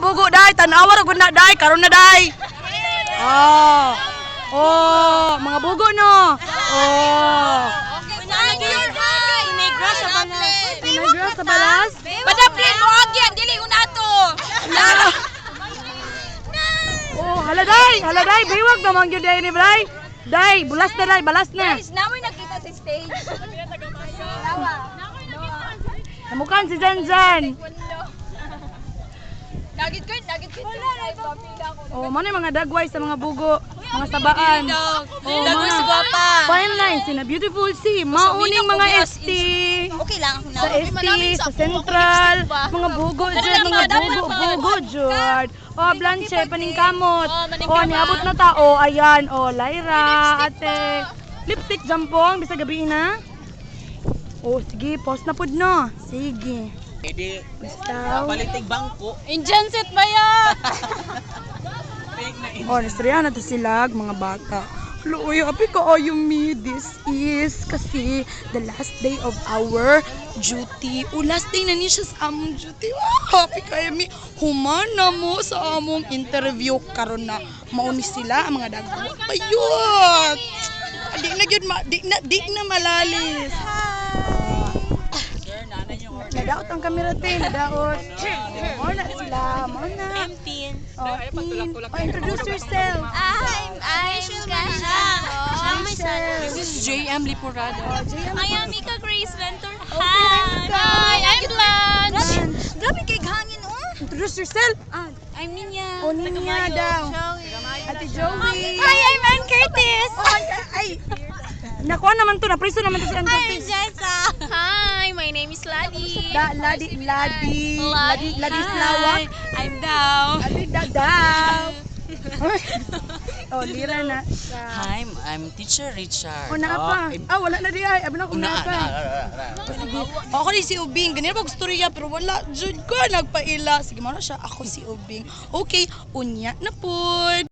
bugo day, tanawa ra gud na day, karon na day. Oh. Oh, mga bugo no. Oh. Negra sa balas. Padaplin mo agyan, dili ko nato. Oh, haladay, biwag naman gyud day ni Bray. Day, bulas na day, balas na. Guys, namoy nakita sa stage. Namukan si Janjan. Nagit ko. Oh, man yung mga dagway sa mga bugo, mga sabaan. Oh, Dagway sa gwapa. Fine lines, in a beautiful sea. Mauning mga ST. Okay lang ako na. Sa ST, sa Central, mga bugo dyan, mga bugo dyan. Oh, Blanche, paningkamot. Oh, niabot na ta. Oh, ayan. Oh, Lyra, ate. Lipstick, jampong, bisa gabi na. Oh, sige, post na pod no. Sige. Hindi. Basta. Balitig bangko. Indian set ba yan? Oh, nastoryahan na to sila, mga bata. Luoy, api ka ayumi. This is kasi the last day of our duty. O, last day na niya siya sa among duty. Happy ka ayumi. Humana mo sa among interview. Karon na mauni sila, ang mga dago. Ayun! Di na malalis. Nadaot ang kamera te, nadaot. Muna sila, muna. Oh, introduce yourself. I'm Aisha. Michelle. This is JM Lipurado. JM. I am Mika Grace Ventur. Hi. Hi, I'm Blanche. Grabe kay hangin Introduce yourself. I'm Ninya. O niya daw. Ate Joey. Hi, I'm Ann Curtis. Ay. Nakuha naman to, napriso naman to si Ann Curtis. Jessa. Hi, my name is Ladi. Ladi Hi, I'm Dow. Ladi daw. Oh, lira na siya. Hi, I'm Teacher Richard. O, naa pa. Wala na di ay. Abi na kung naa pa. Ako ni si Ubing. Ganyan pag storya pero wala. Jud ko nagpaila. Sige mo na siya. Ako si Ubing. Okay, unya na po.